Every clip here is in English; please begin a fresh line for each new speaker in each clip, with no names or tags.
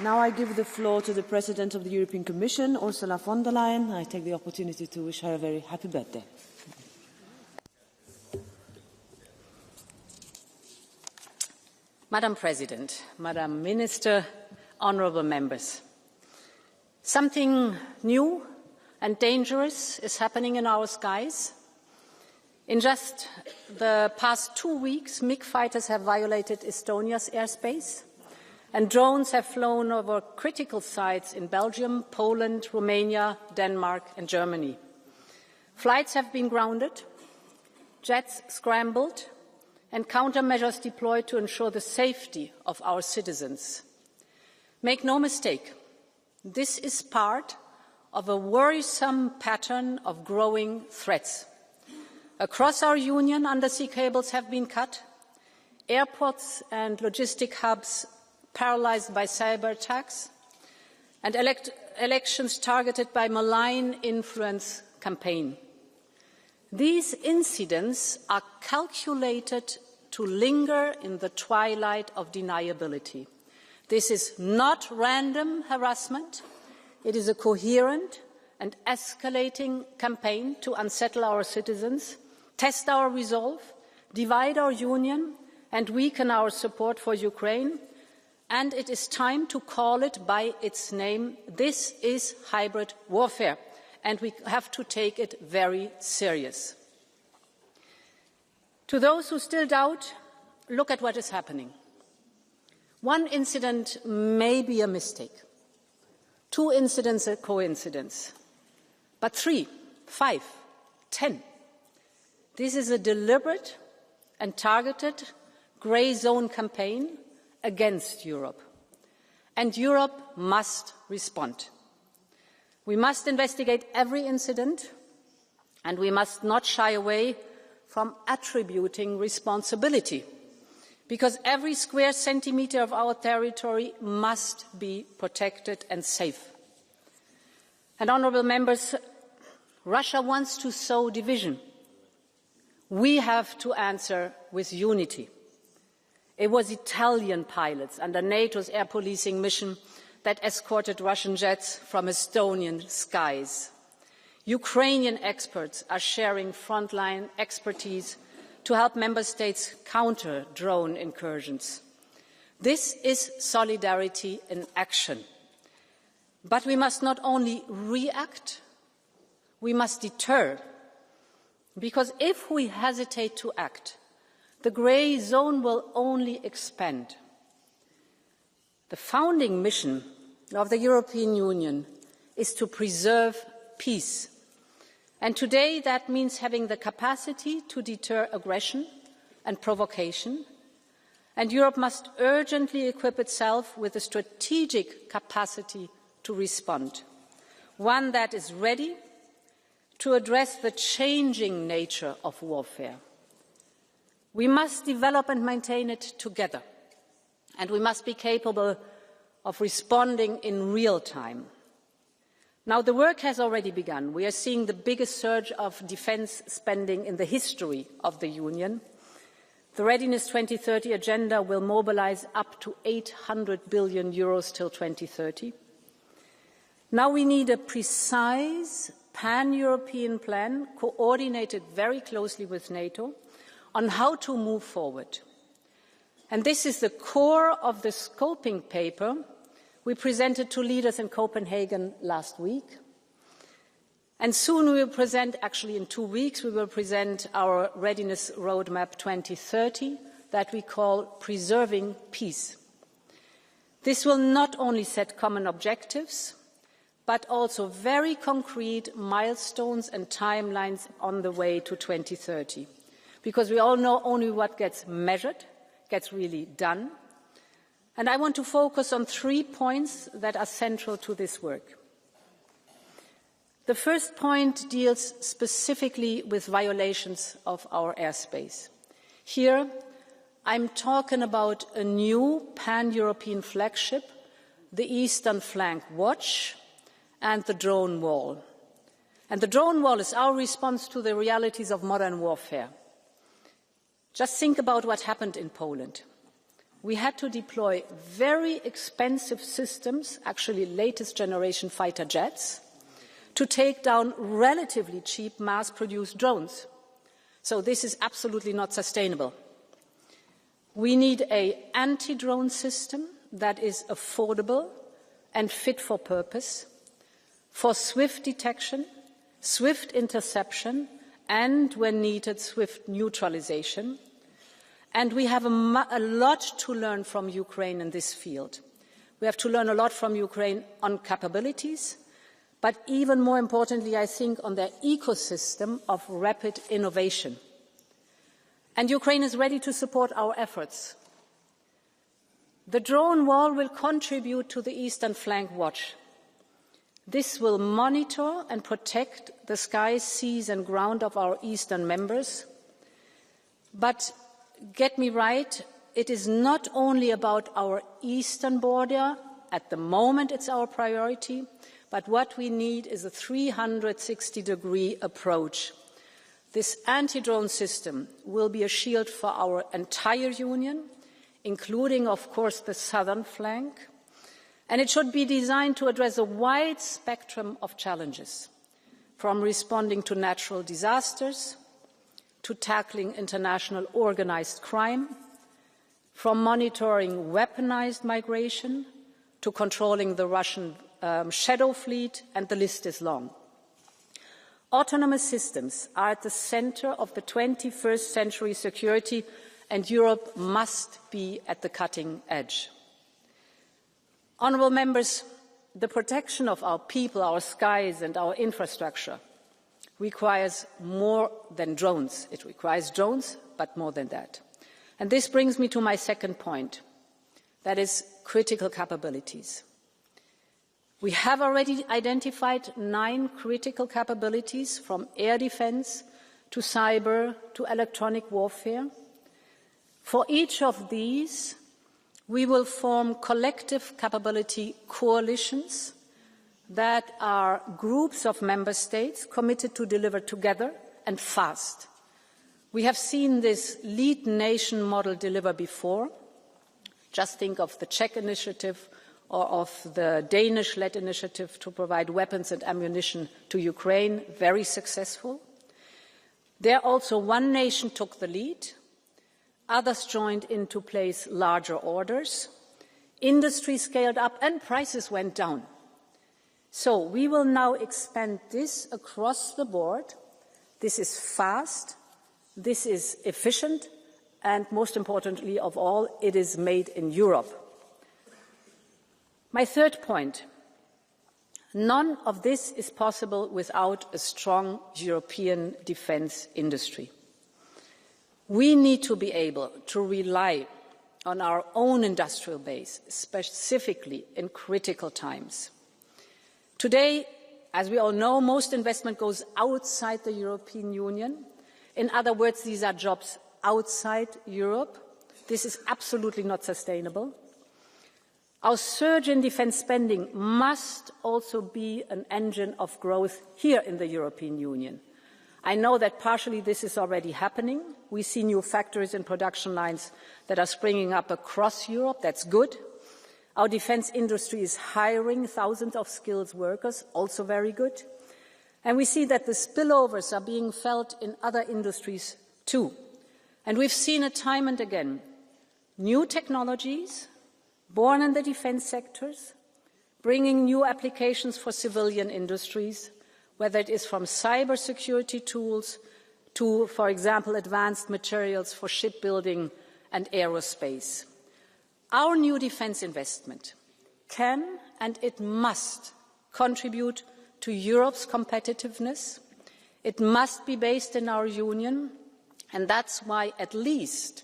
Now I give the floor to the President of the European Commission, Ursula von der Leyen. I take the opportunity to wish her a very happy birthday.
Madam President, Madam Minister, honourable members, something new and dangerous is happening in our skies. In just the past 2 weeks, MiG fighters have violated Estonia's airspace, and drones have flown over critical sites in Belgium, Poland, Romania, Denmark and Germany. Flights have been grounded, jets scrambled, and countermeasures deployed to ensure the safety of our citizens. Make no mistake, this is part of a worrisome pattern of growing threats. Across our Union, undersea cables have been cut, airports and logistic hubs paralysed by cyber attacks, and elections targeted by malign influence campaign. These incidents are calculated to linger in the twilight of deniability. This is not random harassment. It is a coherent and escalating campaign to unsettle our citizens, test our resolve, divide our union, and weaken our support for Ukraine. And it is time to call it by its name. This is hybrid warfare, and we have to take it very serious. To those who still doubt, look at what is happening. One incident may be a mistake, 2 incidents a coincidence, but 3, 5, 10. This is a deliberate and targeted grey zone campaign against Europe, and Europe must respond. We must investigate every incident, and we must not shy away from attributing responsibility, because every square centimetre of our territory must be protected and safe. And honourable members, Russia wants to sow division. We have to answer with unity. It was Italian pilots under NATO's air policing mission that escorted Russian jets from Estonian skies. Ukrainian experts are sharing frontline expertise to help member states counter drone incursions. This is solidarity in action. But we must not only react, we must deter. Because if we hesitate to act, the grey zone will only expand. The founding mission of the European Union is to preserve peace. And today that means having the capacity to deter aggression and provocation. And Europe must urgently equip itself with a strategic capacity to respond, one that is ready to address the changing nature of warfare. We must develop and maintain it together, and we must be capable of responding in real time. Now, the work has already begun. We are seeing the biggest surge of defence spending in the history of the Union. The Readiness 2030 agenda will mobilise up to €800 billion till 2030. Now we need a precise pan-European plan, coordinated very closely with NATO, on how to move forward. And this is the core of the scoping paper we presented to leaders in Copenhagen last week. And soon we will present, actually in 2 weeks, we will present our Readiness Roadmap 2030 that we call Preserving Peace. This will not only set common objectives, but also very concrete milestones and timelines on the way to 2030. Because we all know only what gets measured gets really done. And I want to focus on 3 points that are central to this work. The first point deals specifically with violations of our airspace. Here, I'm talking about a new pan-European flagship, the Eastern Flank Watch, and the drone wall. And the drone wall is our response to the realities of modern warfare. Just think about what happened in Poland. we had to deploy very expensive systems, actually latest generation fighter jets, to take down relatively cheap mass-produced drones. So this is absolutely not sustainable. We need an anti-drone system that is affordable and fit for purpose, for swift detection, swift interception, and, when needed, swift neutralization. And we have a lot to learn from Ukraine in this field. We have to learn a lot from Ukraine on capabilities, but even more importantly, I think, on their ecosystem of rapid innovation. And Ukraine is ready to support our efforts. The drone wall will contribute to the Eastern Flank Watch. This will monitor and protect the skies, seas and ground of our eastern members. But get me right, it is not only about our eastern border. At the moment, it's our priority. But what we need is a 360-degree approach. This anti-drone system will be a shield for our entire Union, including, of course, the southern flank. And it should be designed to address a wide spectrum of challenges, from responding to natural disasters, to tackling international organized crime, from monitoring weaponized migration, to controlling the Russian shadow fleet, and the list is long. Autonomous systems are at the center of the 21st century security, and Europe must be at the cutting edge. Honourable members, the protection of our people, our skies and our infrastructure requires more than drones. It requires drones, but more than that. And this brings me to my second point, that is critical capabilities. We have already identified 9 critical capabilities, from air defence to cyber to electronic warfare. For each of these, we will form collective capability coalitions that are groups of member states committed to deliver together and fast. We have seen this lead nation model deliver before. Just think of the Czech initiative or of the Danish-led initiative to provide weapons and ammunition to Ukraine, very successful. There also one nation took the lead. Others joined in to place larger orders. Industry scaled up and prices went down. So we will now expand this across the board. This is fast, this is efficient, and most importantly of all, it is made in Europe. My third point, none of this is possible without a strong European defence industry. We need to be able to rely on our own industrial base, specifically in critical times. Today, as we all know, most investment goes outside the European Union. In other words, these are jobs outside Europe. This is absolutely not sustainable. Our surge in defence spending must also be an engine of growth here in the European Union. I know that partially this is already happening. We see new factories and production lines that are springing up across Europe. That's good. Our defence industry is hiring thousands of skilled workers, also very good. And we see that the spillovers are being felt in other industries too. And we've seen it time and again. New technologies, born in the defence sectors, bringing new applications for civilian industries, whether it is from cybersecurity tools to, for example, advanced materials for shipbuilding and aerospace. Our new defence investment can and it must contribute to Europe's competitiveness. It must be based in our union, and that's why at least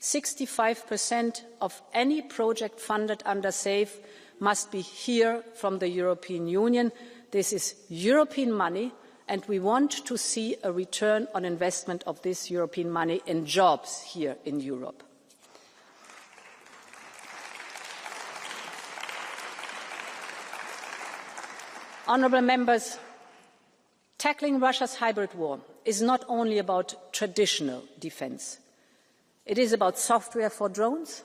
65% of any project funded under SAFE must be here from the European Union. This is European money, and we want to see a return on investment of this European money in jobs here in Europe. Honourable members, tackling Russia's hybrid war is not only about traditional defence. It is about software for drones,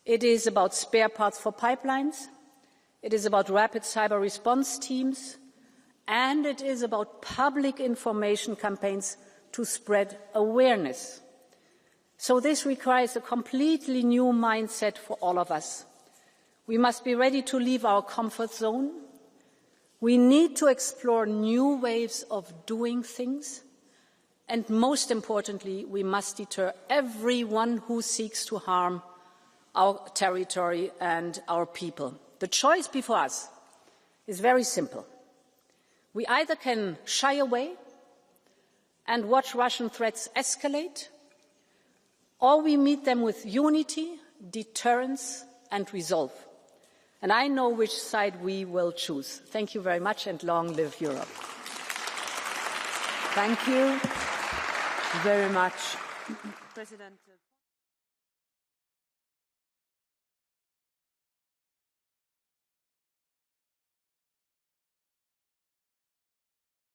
It is about spare parts for pipelines. It is about rapid cyber response teams. And it is about public information campaigns to spread awareness. So this requires a completely new mindset for all of us. We must be ready to leave our comfort zone. We need to explore new ways of doing things. And most importantly, we must deter everyone who seeks to harm our territory and our people. The choice before us is very simple. We either can shy away and watch Russian threats escalate, or we meet them with unity, deterrence and resolve. And I know which side we will choose. Thank you very much, and long live Europe.
Thank you very much, President.